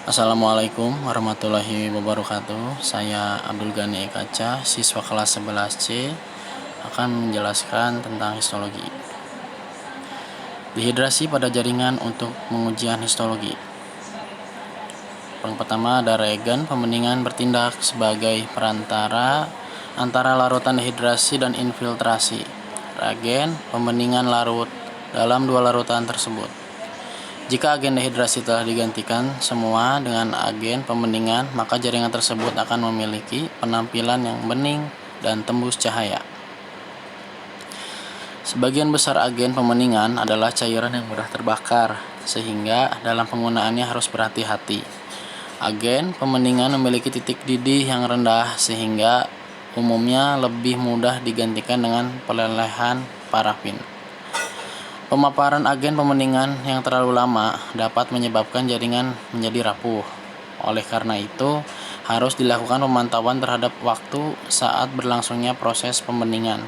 Assalamualaikum warahmatullahi wabarakatuh. Saya Abdul Ghani Ekaca, siswa kelas 11C, akan menjelaskan tentang histologi. Dehidrasi pada jaringan untuk pengujian histologi. Yang pertama ada reagen pembeningan bertindak sebagai perantara antara larutan dehidrasi dan infiltrasi. Reagen pembeningan larut dalam dua larutan tersebut. Jika agen dehidrasi telah digantikan semua dengan agen pembeningan, maka jaringan tersebut akan memiliki penampilan yang bening dan tembus cahaya. Sebagian besar agen pembeningan adalah cairan yang mudah terbakar, sehingga dalam penggunaannya harus berhati-hati. Agen pembeningan memiliki titik didih yang rendah, sehingga umumnya lebih mudah digantikan dengan pelelehan parafin. Pemaparan agen pembeningan yang terlalu lama dapat menyebabkan jaringan menjadi rapuh. Oleh karena itu, harus dilakukan pemantauan terhadap waktu saat berlangsungnya proses pembeningan.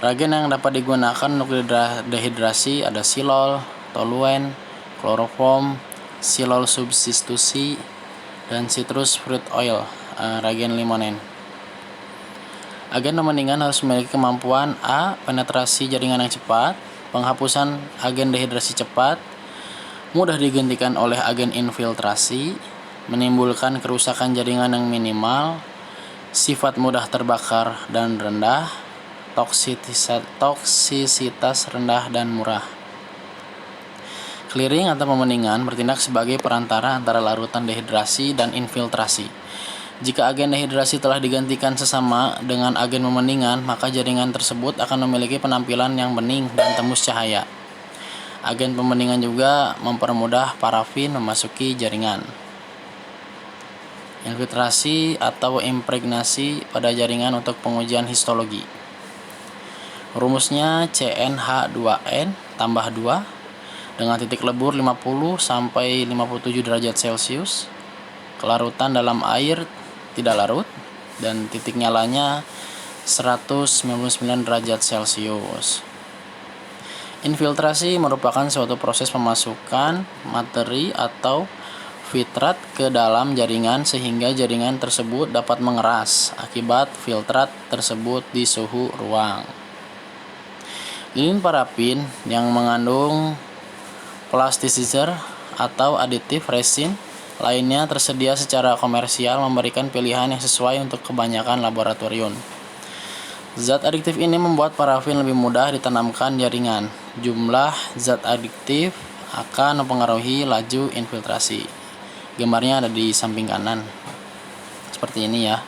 Reagen yang dapat digunakan untuk dehidrasi ada silol, toluen, kloroform, silol substitusi, dan citrus fruit oil, reagen limonen. Agen pembeningan harus memiliki kemampuan A. Penetrasi jaringan yang cepat, penghapusan agen dehidrasi cepat, mudah digantikan oleh agen infiltrasi, menimbulkan kerusakan jaringan yang minimal, sifat mudah terbakar dan rendah, toksisitas rendah dan murah. Clearing atau pembeningan bertindak sebagai perantara antara larutan dehidrasi dan infiltrasi. Jika agen dehidrasi telah digantikan sesama dengan agen pembeningan, maka jaringan tersebut akan memiliki penampilan yang bening dan tembus cahaya. Agen pembeningan juga mempermudah parafin memasuki jaringan. Infiltrasi atau impregnasi pada jaringan untuk pengujian histologi. Rumusnya CnH2n tambah 2 dengan titik lebur 50 sampai 57 derajat Celcius. Kelarutan dalam air tidak larut, dan titik nyalanya 199 derajat Celcius. Infiltrasi merupakan suatu proses pemasukan materi atau filtrat ke dalam jaringan sehingga jaringan tersebut dapat mengeras akibat filtrat tersebut di suhu ruang. Lilin parafin yang mengandung plasticizer atau aditif resin lainnya tersedia secara komersial, memberikan pilihan yang sesuai untuk kebanyakan laboratorium. Zat adiktif ini membuat parafin lebih mudah ditanamkan jaringan. Jumlah zat adiktif akan mempengaruhi laju infiltrasi. Gambarnya ada di samping kanan. Seperti ini ya.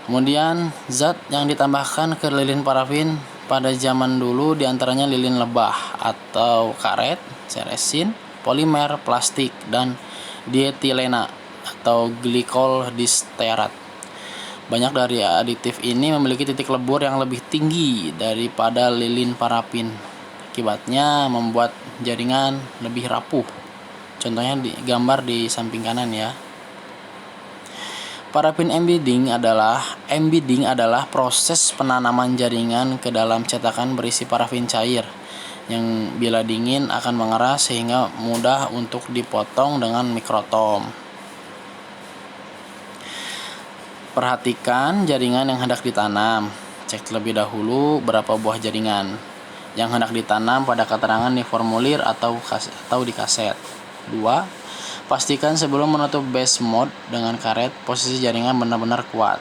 Kemudian zat yang ditambahkan ke lilin parafin pada zaman dulu diantaranya lilin lebah atau karet, resin, polimer, plastik, dan dietilena atau glikol disterat. Banyak dari aditif ini memiliki titik lebur yang lebih tinggi daripada lilin parafin. Akibatnya membuat jaringan lebih rapuh. Contohnya gambar di samping kanan ya. Parafin embedding adalah proses penanaman jaringan ke dalam cetakan berisi parafin cair yang bila dingin akan mengeras sehingga mudah untuk dipotong dengan mikrotom. Perhatikan jaringan yang hendak ditanam. Cek terlebih dahulu berapa buah jaringan yang hendak ditanam pada keterangan di formulir atau di kaset. 2. Pastikan sebelum menutup base mode dengan karet posisi jaringan benar-benar kuat.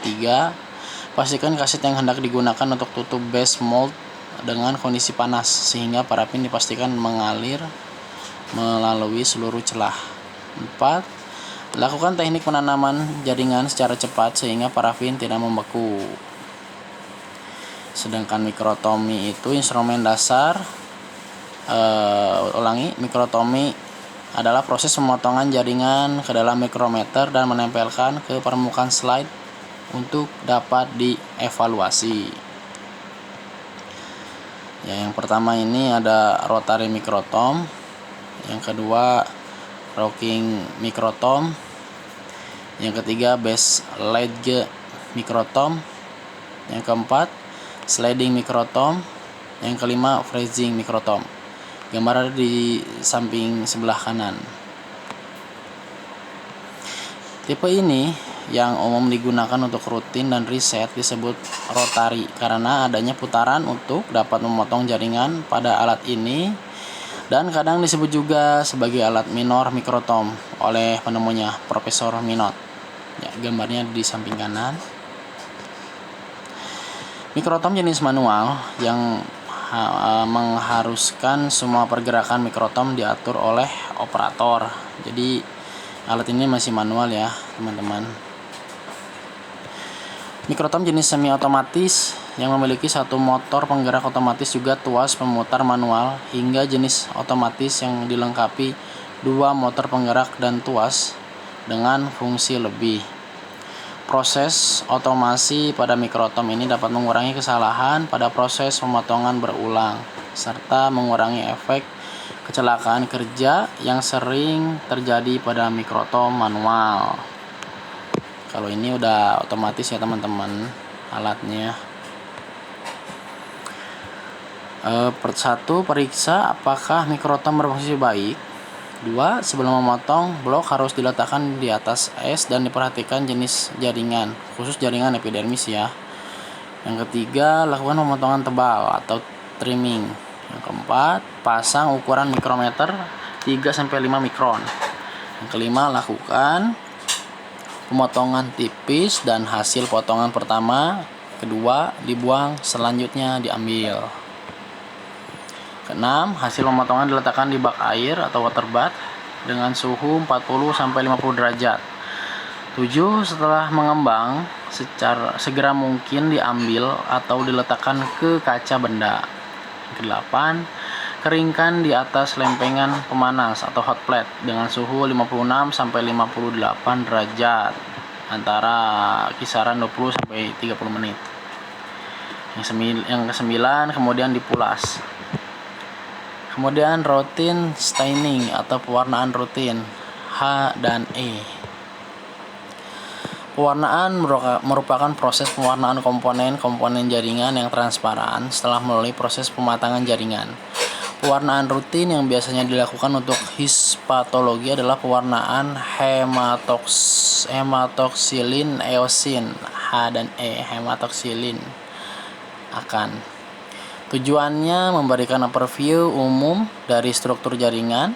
3. Pastikan kaset yang hendak digunakan untuk tutup base mold dengan kondisi panas sehingga parafin dipastikan mengalir melalui seluruh celah. 4. Lakukan teknik penanaman jaringan secara cepat sehingga parafin tidak membeku. Sedangkan mikrotomi itu instrumen dasar. Mikrotomi adalah proses pemotongan jaringan ke dalam mikrometer dan menempelkan ke permukaan slide untuk dapat dievaluasi. Ya, yang pertama ini ada rotary mikrotom, yang kedua rocking mikrotom, yang ketiga base ledge mikrotom, yang keempat sliding mikrotom, yang kelima freezing mikrotom. Gambar ada di samping sebelah kanan. Tipe ini yang umum digunakan untuk rutin dan riset disebut rotari karena adanya putaran untuk dapat memotong jaringan pada alat ini, dan kadang disebut juga sebagai alat minor mikrotom oleh penemunya Profesor Minot. Ya, gambarnya di samping kanan. Mikrotom jenis manual yang mengharuskan semua pergerakan mikrotom diatur oleh operator. Jadi alat ini masih manual ya teman-teman. Mikrotom jenis semi otomatis yang memiliki satu motor penggerak otomatis juga tuas pemutar manual, hingga jenis otomatis yang dilengkapi 2 motor penggerak dan tuas dengan fungsi lebih. Proses otomasi pada mikrotom ini dapat mengurangi kesalahan pada proses pemotongan berulang serta mengurangi efek kecelakaan kerja yang sering terjadi pada mikrotom manual. Kalau ini udah otomatis ya teman-teman alatnya. Satu, periksa apakah mikrotom berfungsi baik. 2. Sebelum memotong, blok harus diletakkan di atas es dan diperhatikan jenis jaringan, khusus jaringan epidermis ya. Yang ketiga, lakukan pemotongan tebal atau trimming. Yang keempat, pasang ukuran mikrometer 3-5 mikron. Yang kelima, lakukan pemotongan tipis dan hasil potongan pertama, kedua dibuang, selanjutnya diambil. Keenam, hasil pemotongan diletakkan di bak air atau water bath dengan suhu 40-50 derajat. 7. Setelah mengembang, segera mungkin diambil atau diletakkan ke kaca benda. Ke-8, keringkan di atas lempengan pemanas atau hot plate dengan suhu 56-58 derajat antara kisaran 20-30 menit. Yang ke-9, kemudian dipulas. Kemudian routine staining atau pewarnaan rutin H dan E. Pewarnaan merupakan proses pewarnaan komponen jaringan yang transparan setelah melalui proses pematangan jaringan. Pewarnaan rutin yang biasanya dilakukan untuk hispatologi adalah pewarnaan hematoksilin eosin H dan E. Hematoksilin akan tujuannya memberikan overview umum dari struktur jaringan,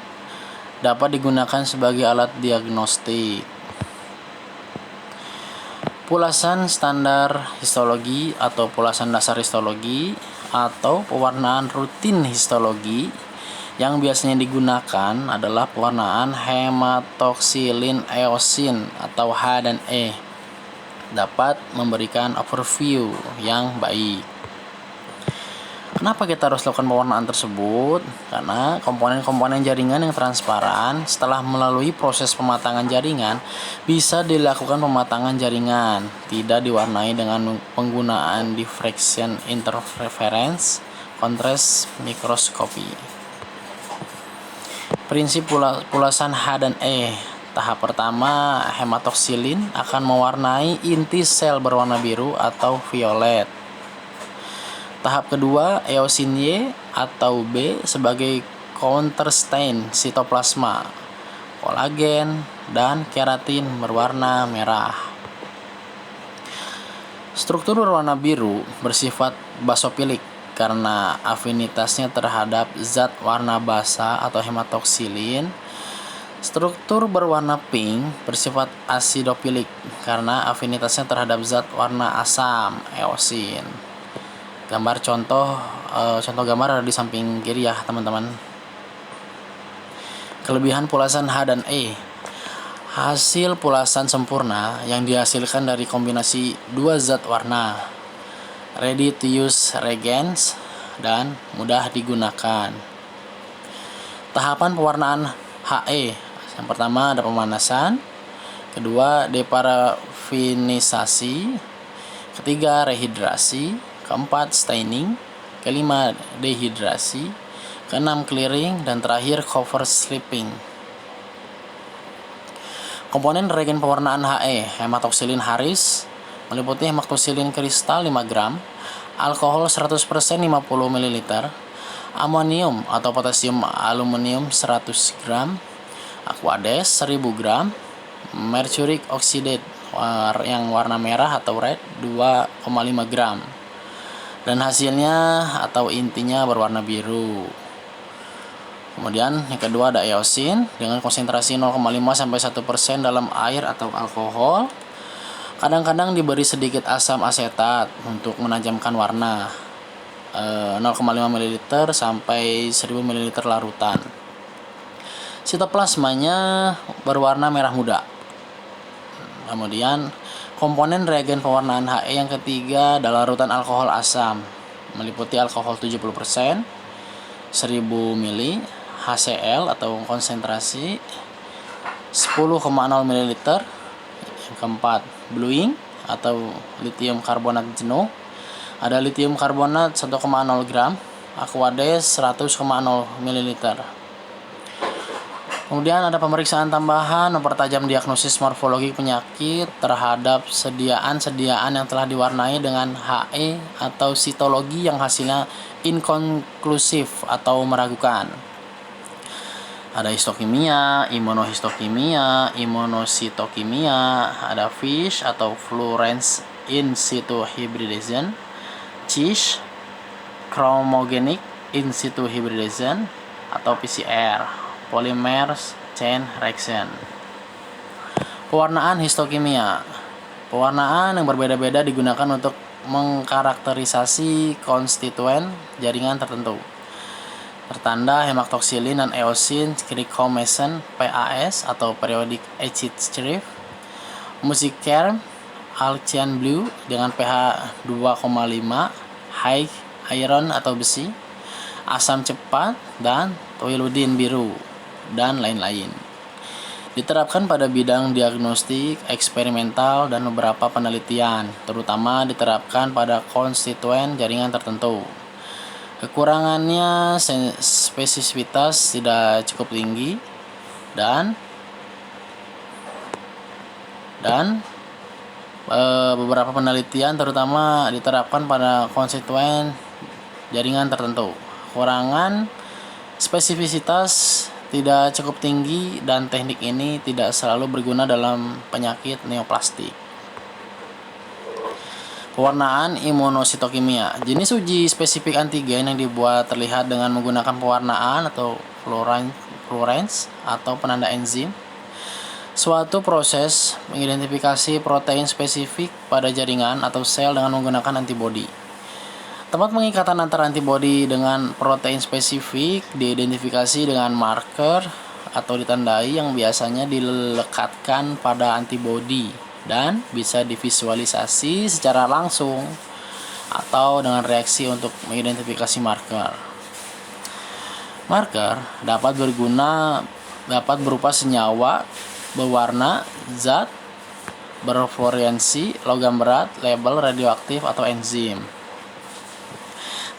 dapat digunakan sebagai alat diagnostik. Pulasan standar histologi atau pulasan dasar histologi atau pewarnaan rutin histologi yang biasanya digunakan adalah pewarnaan hematoksilin eosin atau H dan E, dapat memberikan overview yang baik. Kenapa kita harus lakukan pewarnaan tersebut? Karena komponen-komponen jaringan yang transparan setelah melalui proses pematangan jaringan bisa dilakukan pematangan jaringan, tidak diwarnai dengan penggunaan diffraction interference contrast mikroskopi. Prinsip pulasan H dan E. Tahap pertama, hematoksilin akan mewarnai inti sel berwarna biru atau violet. Tahap kedua, eosin Y atau B sebagai counterstain sitoplasma, kolagen, dan keratin berwarna merah. Struktur berwarna biru bersifat basofilik karena afinitasnya terhadap zat warna basa atau hematoksilin. Struktur berwarna pink bersifat asidofilik karena afinitasnya terhadap zat warna asam, eosin. Gambar contoh gambar ada di samping kiri ya teman-teman. Kelebihan pulasan H dan E. Hasil pulasan sempurna yang dihasilkan dari kombinasi 2 zat warna, ready to use reagents, dan mudah digunakan. Tahapan pewarnaan HE. Yang pertama ada pemanasan, kedua deparafinisasi, ketiga rehidrasi, keempat staining, kelima dehidrasi, keenam clearing, dan terakhir cover slipping. Komponen reagen pewarnaan HE, hematoksilin Harris, meliputi hematoksilin kristal 5 gram, alkohol 100% 50 ml, Amonium atau potasium aluminium 100 gram, Aquades 1000 gram, mercuric oxide yang warna merah atau red 2,5 gram, dan hasilnya atau intinya berwarna biru. Kemudian yang kedua ada eosin dengan konsentrasi 0,5 sampai 1% dalam air atau alkohol. Kadang-kadang diberi sedikit asam asetat untuk menajamkan warna, 0,5 ml sampai 1000 ml larutan. Sitoplasmanya berwarna merah muda. Kemudian komponen reagen pewarnaan He yang ketiga adalah larutan alkohol asam, meliputi alkohol 70%, 1000 ml, HCl atau konsentrasi 10,0 ml. Yang keempat, bluing atau lithium karbonat jenuh. Ada lithium karbonat 1,0 gram, Aquades 100,0 ml. Kemudian ada pemeriksaan tambahan mempertajam diagnosis morfologi penyakit terhadap sediaan-sediaan yang telah diwarnai dengan He atau sitologi yang hasilnya inkonklusif atau meragukan. Ada histokimia, imunohistokimia, imunositokimia, ada FISH atau fluorescence in situ hybridization, CISH, chromogenic in situ hybridization, atau PCR, polymer chain reaction. Pewarnaan histokimia. Pewarnaan yang berbeda-beda digunakan untuk mengkarakterisasi konstituen jaringan tertentu. Tertanda hematoksilin dan eosin Cricomeson PAS atau periodic acid strip, Musikerm Alcian Blue dengan pH 2,5, high iron atau besi, asam cepat, dan toiludin biru, dan lain-lain. Diterapkan pada bidang diagnostik, eksperimental, dan beberapa penelitian, terutama diterapkan pada konstituen jaringan tertentu. Kekurangannya spesifisitas tidak cukup tinggi dan beberapa penelitian terutama diterapkan pada konstituen jaringan tertentu. Kekurangan spesifisitas tidak cukup tinggi dan teknik ini tidak selalu berguna dalam penyakit neoplastik. Pewarnaan imunositokimia. Jenis uji spesifik antigen yang dibuat terlihat dengan menggunakan pewarnaan atau fluorescence atau penanda enzim. Suatu proses mengidentifikasi protein spesifik pada jaringan atau sel dengan menggunakan antibodi. Tempat pengikatan antara antibodi dengan protein spesifik diidentifikasi dengan marker atau ditandai yang biasanya dilekatkan pada antibodi dan bisa divisualisasi secara langsung atau dengan reaksi untuk mengidentifikasi marker. Marker dapat berupa senyawa berwarna, zat berfluoresensi, logam berat, label radioaktif atau enzim.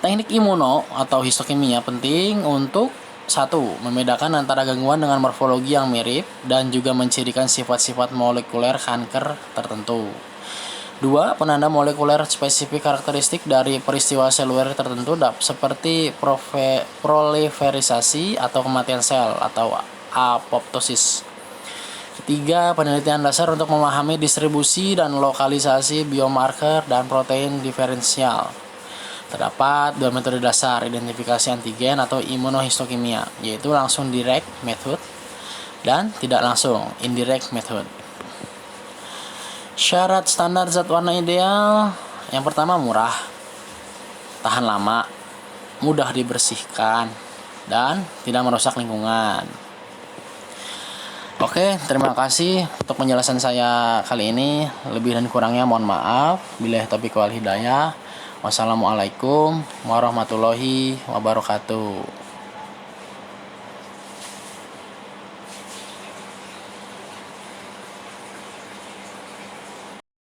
Teknik imuno atau histokimia penting untuk 1. Membedakan antara gangguan dengan morfologi yang mirip dan juga mencirikan sifat-sifat molekuler kanker tertentu. 2. Penanda molekuler spesifik karakteristik dari peristiwa seluler tertentu seperti proliferisasi atau kematian sel atau apoptosis. 3. Penelitian dasar untuk memahami distribusi dan lokalisasi biomarker dan protein diferensial. Terdapat 2 metode dasar identifikasi antigen atau imunohistokimia, yaitu langsung direct method dan tidak langsung indirect method. Syarat standar zat warna ideal. Yang pertama, murah, tahan lama, mudah dibersihkan, dan tidak merusak lingkungan. Oke, terima kasih untuk penjelasan saya kali ini. Lebih dan kurangnya mohon maaf. Billahi taufiq wal hidayah. Wassalamualaikum warahmatullahi wabarakatuh.